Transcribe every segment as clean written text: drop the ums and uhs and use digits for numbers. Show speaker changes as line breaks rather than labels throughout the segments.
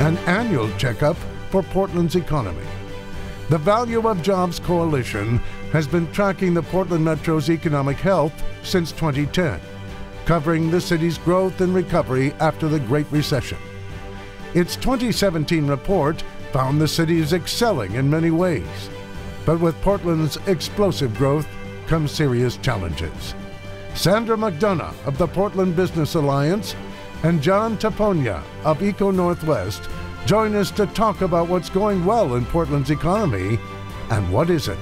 an annual checkup for Portland's economy. The Value of Jobs Coalition has been tracking the Portland Metro's economic health since 2010, covering the city's growth and recovery after the Great Recession. Its 2017 report found the city is excelling in many ways, but with Portland's explosive growth come serious challenges. Sandra McDonough of the Portland Business Alliance and John Tapogna of ECONorthwest join us to talk about what's going well in Portland's economy and what isn't.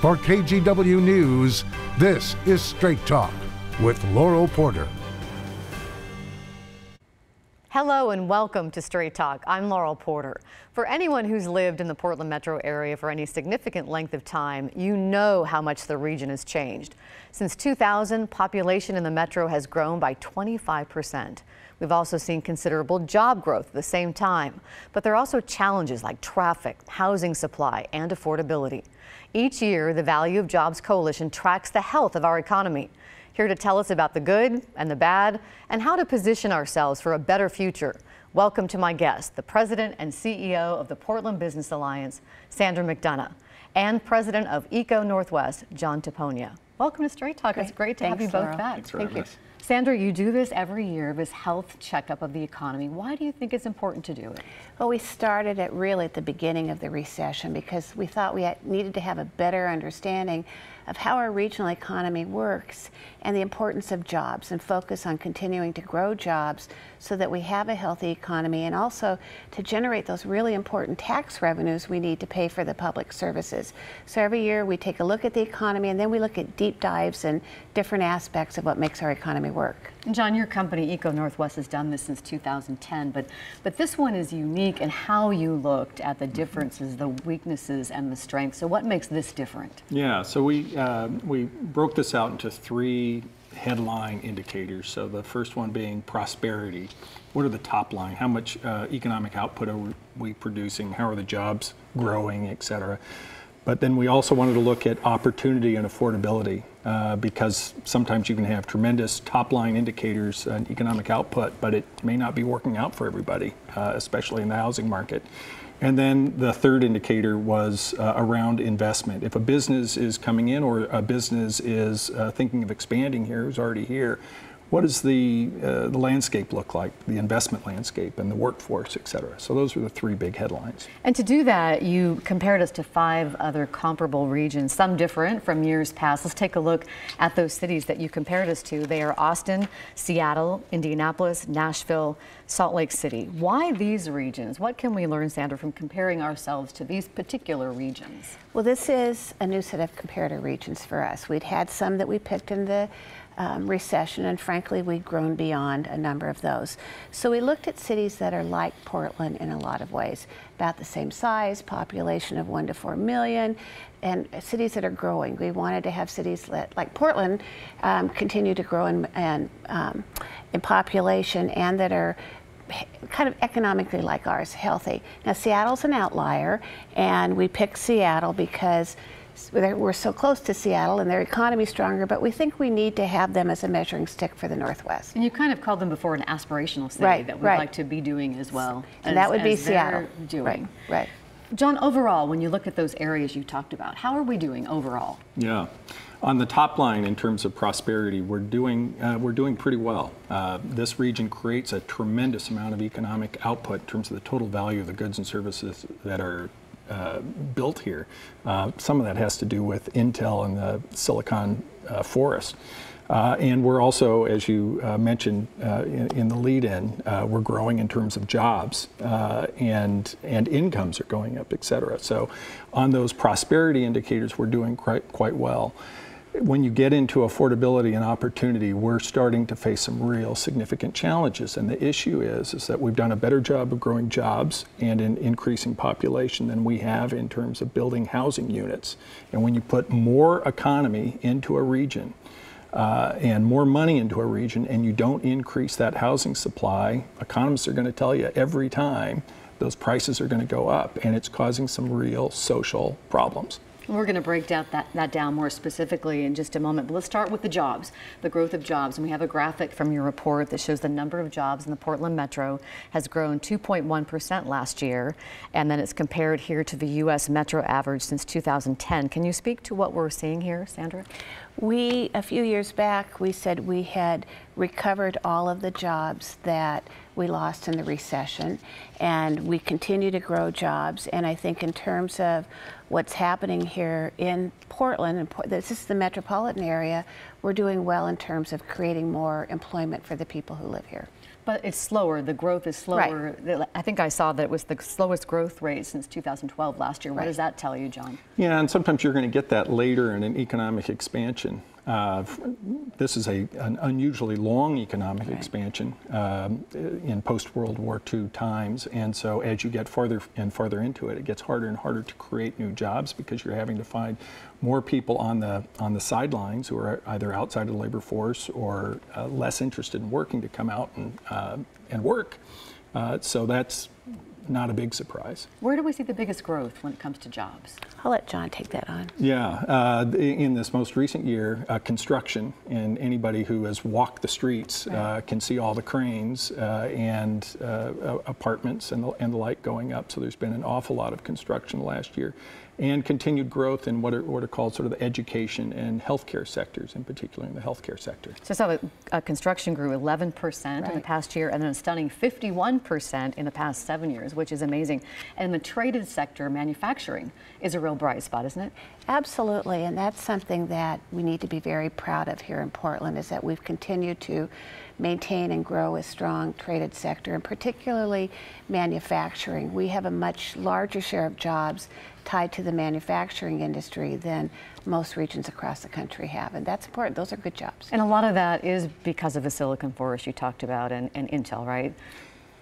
For KGW News, this is Straight Talk with Laural Porter.
Hello and welcome to Straight Talk. I'm Laural Porter. For anyone who's lived in the Portland metro area for any significant length of time, you know how much the region has changed. Since 2000, population in the metro has grown by 25%. We've also seen considerable job growth at the same time, but there are also challenges like traffic, housing supply, and affordability. Each year, the Value of Jobs Coalition tracks the health of our economy. Here to tell us about the good and the bad and how to position ourselves for a better future. Welcome to my guest, the President and CEO of the Portland Business Alliance, Sandra McDonough, and President of ECONorthwest, John Tapogna. Welcome to Straight Talk. It's great to have you both back.
Thank you.
Sandra, you do this every year, this health checkup of the economy. Why do you think it's important to do it?
Well, we started it really at the beginning of the recession because we thought we needed to have a better understanding of how our regional economy works and the importance of jobs and focus on continuing to grow jobs so that we have a healthy economy and also to generate those really important tax revenues we need to pay for the public services. So every year we take a look at the economy and then we look at deep dives and different aspects of what makes our economy work.
And John, your company, ECONorthwest, has done this since 2010, but this one is unique in how you looked at the differences, the weaknesses, and the strengths. So what makes this different?
Yeah, so we broke this out into three headline indicators. So the first one being prosperity. What are the top line? How much economic output are we producing? How are the jobs growing, et cetera? But then we also wanted to look at opportunity and affordability because sometimes you can have tremendous top-line indicators and economic output, but it may not be working out for everybody, especially in the housing market. And then the third indicator was around investment. If a business is coming in or a business is thinking of expanding here, who's already here, what does the landscape look like, the investment landscape and the workforce, et cetera? So those were the three big headlines.
And to do that, you compared us to 5 other comparable regions, some different from years past. Let's take a look at those cities that you compared us to. They are Austin, Seattle, Indianapolis, Nashville, Salt Lake City. Why these regions? What can we learn, Sandra, from comparing ourselves to these particular regions?
Well, this is a new set of comparator regions for us. We'd had some that we picked in the recession, and frankly, we've grown beyond a number of those. So we looked at cities that are like Portland in a lot of ways, about the same size, population of 1 to 4 million, and cities that are growing. We wanted to have cities that, like Portland, continue to grow in population and that are kind of economically like ours, healthy. Now, Seattle's an outlier, and we picked Seattle because we're so close to Seattle and their economy's stronger, but we think we need to have them as a measuring stick for the Northwest.
And you kind of called them before an aspirational city that we'd like to be doing as well.
And that would be Seattle.
Doing.
Right.
John, overall, when you look at those areas you talked about, how are we doing overall?
Yeah. On the top line, in terms of prosperity, we're doing pretty well. This region creates a tremendous amount of economic output in terms of the total value of the goods and services that are built here. Some of that has to do with Intel and the Silicon Forest. And we're also, as you mentioned in the lead-in, we're growing in terms of jobs and incomes are going up, et cetera. So on those prosperity indicators, we're doing quite well. When you get into affordability and opportunity, we're starting to face some real significant challenges. And the issue is that we've done a better job of growing jobs and in increasing population than we have in terms of building housing units. And when you put more economy into a region and more money into a region and you don't increase that housing supply, economists are going to tell you every time those prices are going to go up, and it's causing some real social problems.
We're going to break down that down more specifically in just a moment, but let's start with the jobs, the growth of jobs. And we have a graphic from your report that shows the number of jobs in the Portland Metro has grown 2.1% last year, and then it's compared here to the U.S. Metro average since 2010. Can you speak to what we're seeing here, Sandra?
A few years back, we said we had recovered all of the jobs that we lost in the recession, and we continue to grow jobs. And I think in terms of what's happening here in Portland, and this is the metropolitan area, we're doing well in terms of creating more employment for the people who live here.
But it's slower, the growth is slower. Right. I think I saw that it was the slowest growth rate since 2012 last year. What does that tell you, John?
Yeah, and sometimes you're going to get that later in an economic expansion. This is an unusually long economic expansion in post-World War II times, and so as you get farther and farther into it, it gets harder and harder to create new jobs because you're having to find more people on the sidelines who are either outside of the labor force or less interested in working to come out and work. So that's not a big surprise.
Where do we see the biggest growth when it comes to jobs?
I'll let John take that on.
Yeah, in this most recent year, construction, and anybody who has walked the streets can see all the cranes and apartments and the like going up. So there's been an awful lot of construction last year, and continued growth in what are called sort of the education and healthcare sectors, in particular in the healthcare sector.
So I saw that construction grew 11% in the past year, and then a stunning 51% in the past 7 years, which is amazing. And the traded sector, manufacturing, is a real bright spot, isn't it?
Absolutely, and that's something that we need to be very proud of here in Portland, is that we've continued to maintain and grow a strong traded sector, and particularly manufacturing. We have a much larger share of jobs tied to the manufacturing industry than most regions across the country have, and that's important. Those are good jobs.
And a lot of that is because of the Silicon Forest you talked about and Intel, right?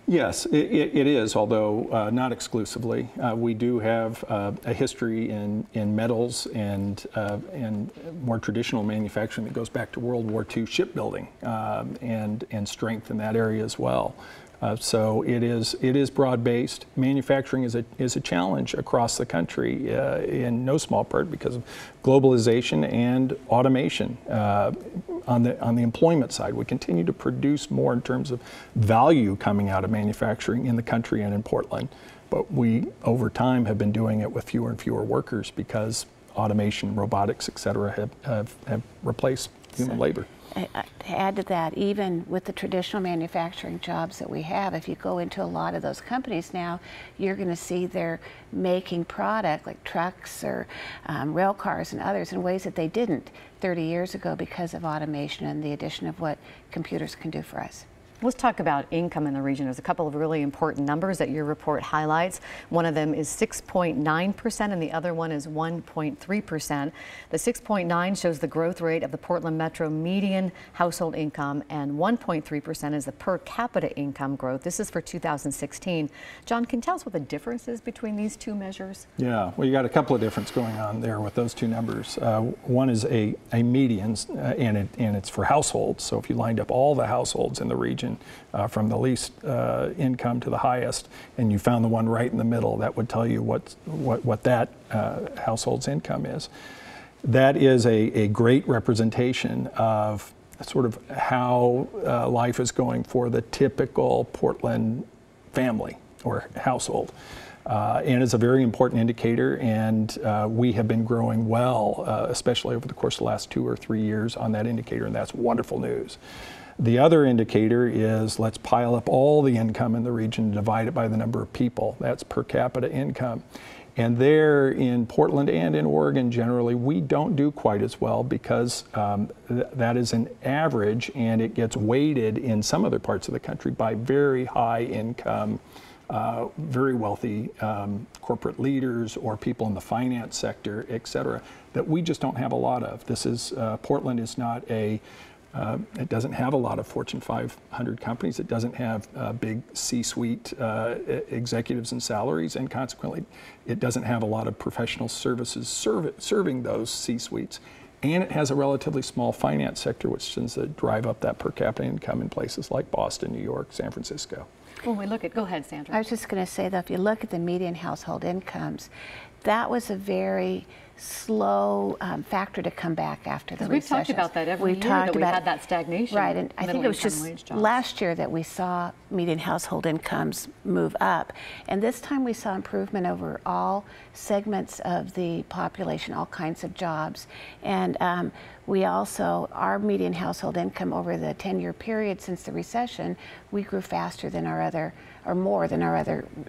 Yes, it is, although not exclusively. We do have a history in metals and more traditional manufacturing that goes back to World War II shipbuilding and strength in that area as well. So it is broad-based. Manufacturing is a challenge across the country in no small part because of globalization and automation. On the employment side, we continue to produce more in terms of value coming out of manufacturing in the country and in Portland. But we, over time, have been doing it with fewer and fewer workers because automation, robotics, et cetera, have replaced human labor.
To add to that, even with the traditional manufacturing jobs that we have, if you go into a lot of those companies now, you're going to see they're making product like trucks or rail cars and others in ways that they didn't 30 years ago because of automation and the addition of what computers can do for us.
Let's talk about income in the region. There's a couple of really important numbers that your report highlights. One of them is 6.9% and the other one is 1.3%. The 6.9 shows the growth rate of the Portland Metro median household income, and 1.3% is the per capita income growth. This is for 2016. John, can you tell us what the difference is between these two measures?
Yeah, well, you got a couple of differences going on there with those two numbers. One is a median, and it's for households. So if you lined up all the households in the region, from the least income to the highest, and you found the one right in the middle, that would tell you what that household's income is. That is a great representation of sort of how life is going for the typical Portland family or household. And it's a very important indicator, and we have been growing well, especially over the course of the last 2 or 3 years on that indicator, and that's wonderful news. The other indicator is let's pile up all the income in the region and divide it by the number of people. That's per capita income. And there in Portland and in Oregon generally, we don't do quite as well because that is an average, and it gets weighted in some other parts of the country by very high income, very wealthy corporate leaders or people in the finance sector, et cetera, that we just don't have a lot of. This is, Portland is not it doesn't have a lot of Fortune 500 companies. It doesn't have big C-suite executives and salaries, and consequently, it doesn't have a lot of professional services serving those C-suites. And it has a relatively small finance sector, which tends to drive up that per capita income in places like Boston, New York, San Francisco.
When we look at, go ahead, Sandra.
I was just going to say that if you look at the median household incomes, that was a very slow factor to come back after the recession.
We've talked about that every year, that we had that stagnation.
Right, and I think it was just last year that we saw median household incomes move up. And this time we saw improvement over all segments of the population, all kinds of jobs. And we also, our median household income over the 10-year period since the recession, we grew faster than our other, or more than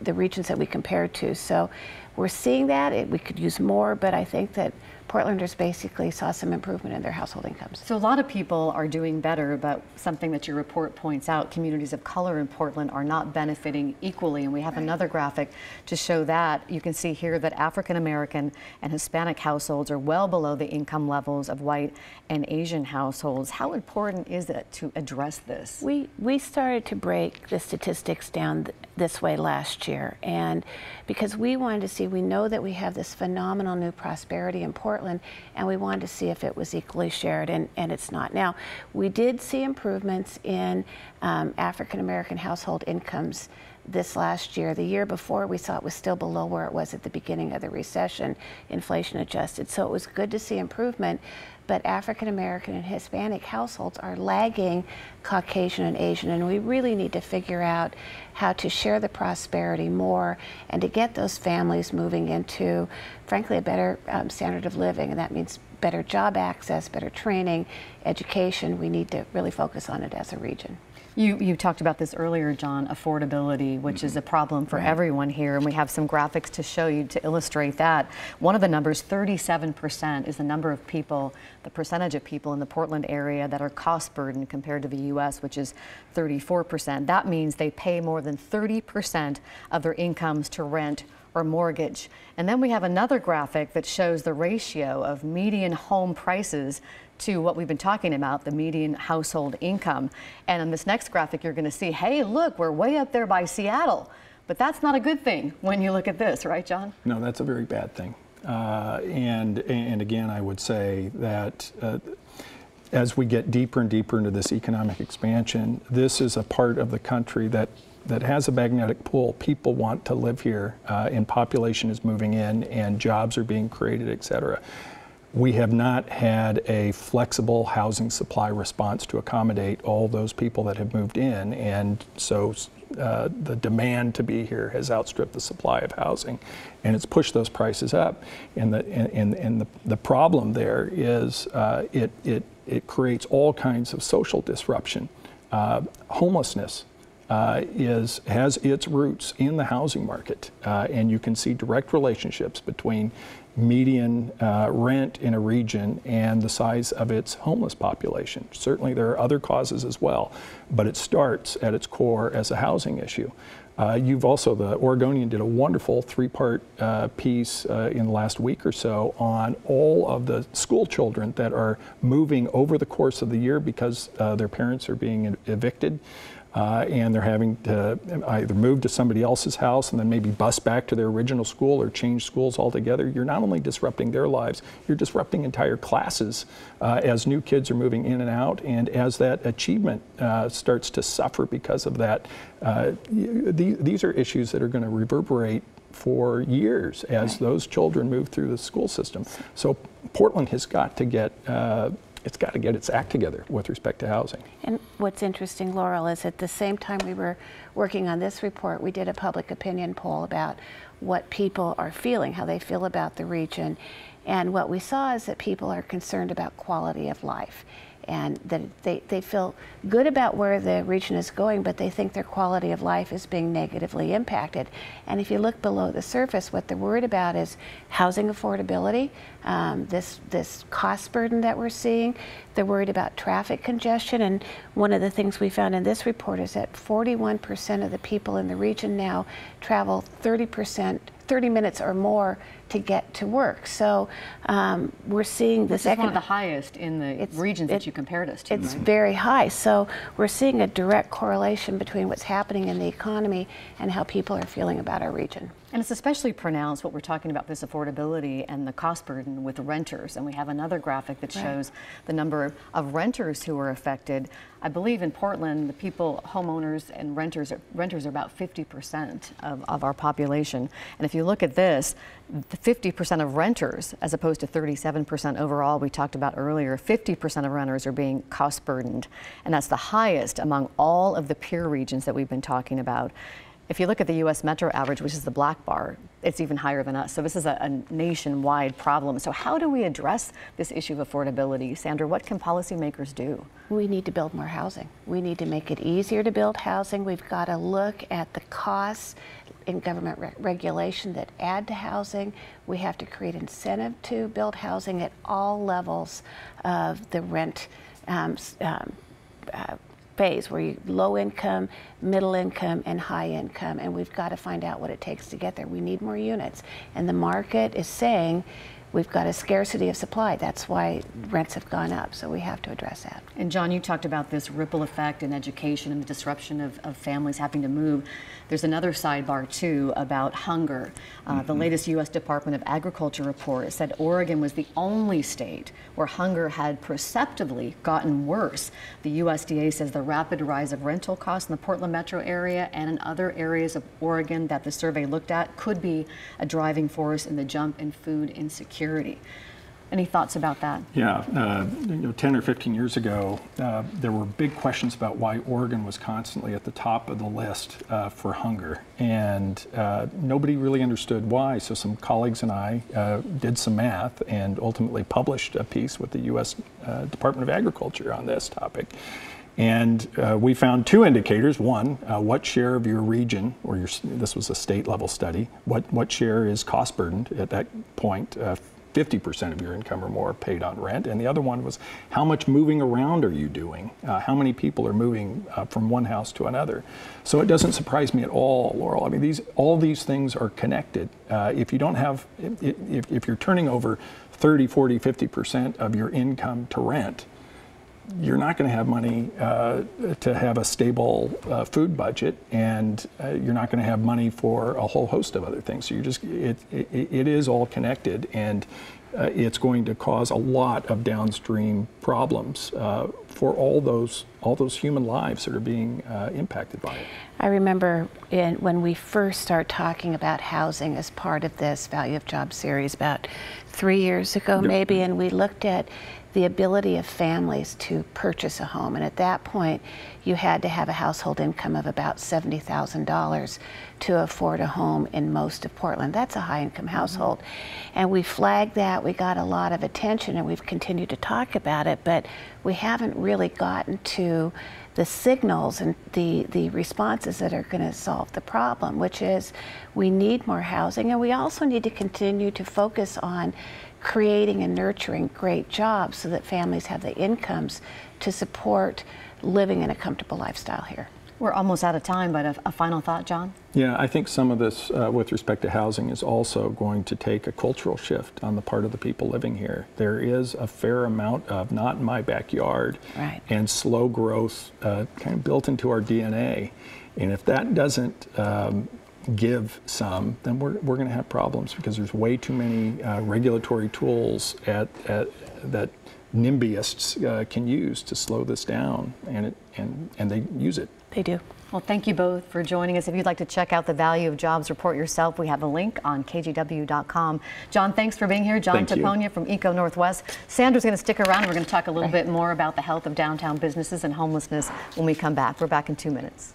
the regions that we compared to. So we're seeing that. We could use more, but I think that Portlanders basically saw some improvement in their household incomes.
So a lot of people are doing better, but something that your report points out, communities of color in Portland are not benefiting equally. And we have another graphic to show that. You can see here that African American and Hispanic households are well below the income levels of white and Asian households. How important is it to address this?
We started to break the statistics down this way last year, and because we wanted to see, we know that we have this phenomenal new prosperity in Portland, and we wanted to see if it was equally shared, and it's not. Now, we did see improvements in African American household incomes this last year. The year before, we saw it was still below where it was at the beginning of the recession, inflation adjusted. So it was good to see improvement, but African American and Hispanic households are lagging Caucasian and Asian, and we really need to figure out how to share the prosperity more and to get those families moving into, frankly, a better standard of living, and that means better job access, better training, education. We need to really focus on it as a region.
You talked about this earlier, John, affordability, which is a problem for everyone here, and we have some graphics to show you to illustrate that. One of the numbers, 37%, is the number of people, the percentage of people in the Portland area that are cost burdened compared to the U.S., which is 34%. That means they pay more than 30% of their incomes to rent or mortgage. And then we have another graphic that shows the ratio of median home prices to what we've been talking about, the median household income. And on this next graphic, you're going to see, hey, look, we're way up there by Seattle. But that's not a good thing when you look at this, right, John?
No, that's a very bad thing. And again, I would say that as we get deeper and deeper into this economic expansion, this is a part of the country that has a magnetic pull. People want to live here, and population is moving in, and jobs are being created, et cetera. We have not had a flexible housing supply response to accommodate all those people that have moved in, and so the demand to be here has outstripped the supply of housing, and it's pushed those prices up. And the problem there is it creates all kinds of social disruption. Homelessness has its roots in the housing market, and you can see direct relationships between median rent in a region and the size of its homeless population. Certainly there are other causes as well, but it starts at its core as a housing issue. You've also, the Oregonian did a wonderful three-part piece in the last week or so on all of the school children that are moving over the course of the year because their parents are being evicted. And they're having to either move to somebody else's house and then maybe bus back to their original school or change schools altogether. You're not only disrupting their lives, you're disrupting entire classes as new kids are moving in and out, and as that achievement starts to suffer because of that. These are issues that are going to reverberate for years as those children move through the school system. So Portland has got to get its act together with respect to housing.
And what's interesting, Laural, is at the same time we were working on this report, we did a public opinion poll about what people are feeling, how they feel about the region. And what we saw is that people are concerned about quality of life, and that they feel good about where the region is going, but they think their quality of life is being negatively impacted. And if you look below the surface, what they're worried about is housing affordability, this cost burden that we're seeing. They're worried about traffic congestion, and one of the things we found in this report is that 41% of the people in the region now travel 30 minutes or more to get to work. So we're seeing this.
This is one of the highest in the regions that you compared us to.
It's
right?
very high. So we're seeing a direct correlation between what's happening in the economy and how people are feeling about our region.
And it's especially pronounced what we're talking about, this affordability and the cost burden with renters. And we have another graphic that shows the number of renters who are affected. I believe in Portland, the people, homeowners and renters are about 50% of our population. And if you look at this, the 50% of renters, as opposed to 37% overall we talked about earlier, 50% of renters are being cost burdened. And that's the highest among all of the peer regions that we've been talking about. If you look at the U.S. metro average, which is the black bar, it's even higher than us. So this is a nationwide problem. So how do we address this issue of affordability? Sandra, what can policymakers do?
We need to build more housing. We need to make it easier to build housing. We've got to look at the costs in government regulation that add to housing. We have to create incentive to build housing at all levels of the rent phase, where you low income, middle income, and high income, and we've got to find out what it takes to get there. We need more units, and the market is saying we've got a scarcity of supply. That's why rents have gone up, so we have to address that.
And John, you talked about this ripple effect in education and the disruption of families having to move. There's another sidebar too about hunger. The latest U.S. Department of Agriculture report said Oregon was the only state where hunger had perceptibly gotten worse. The USDA says the rapid rise of rental costs in the Portland metro area and in other areas of Oregon that the survey looked at could be a driving force in the jump in food insecurity. Any thoughts about that?
Yeah, 10 or 15 years ago, there were big questions about why Oregon was constantly at the top of the list for hunger, and nobody really understood why. So some colleagues and I did some math and ultimately published a piece with the U.S. Department of Agriculture on this topic. And we found two indicators. One, what share of your region, or this was a state level study, what share is cost burdened at that point, 50% of your income or more paid on rent. And the other one was, how much moving around are you doing? How many people are moving from one house to another? So it doesn't surprise me at all, Laural. I mean, all these things are connected. If you don't have, if you're turning over 30, 40, 50% of your income to rent, you're not going to have money to have a stable food budget, and you're not going to have money for a whole host of other things. So you're just, it is all connected, and it's going to cause a lot of downstream problems for all those human lives that are being impacted by it.
I remember when we first started talking about housing as part of this Value of Jobs series about 3 years ago, maybe, and we looked at the ability of families to purchase a home. And at that point, you had to have a household income of about $70,000 to afford a home in most of Portland. That's a high-income household. And we flagged that, we got a lot of attention, and we've continued to talk about it, but we haven't really gotten to the signals and the responses that are going to solve the problem, which is we need more housing, and we also need to continue to focus on creating and nurturing great jobs so that families have the incomes to support living in a comfortable lifestyle here.
We're almost out of time, but a final thought, John?
Yeah, I think some of this with respect to housing is also going to take a cultural shift on the part of the people living here. There is a fair amount of not in my backyard and slow growth kind of built into our DNA. And if that doesn't give some, then we're going to have problems, because there's way too many regulatory tools that NIMBYists can use to slow this down, and they use it.
They do.
Well, thank you both for joining us. If you'd like to check out the Value of Jobs report yourself, we have a link on kgw.com. John, thanks for being here. John Tapogna from ECONorthwest. Sandra's going to stick around. We're going to talk a little bit more about the health of downtown businesses and homelessness when we come back. We're back in 2 minutes.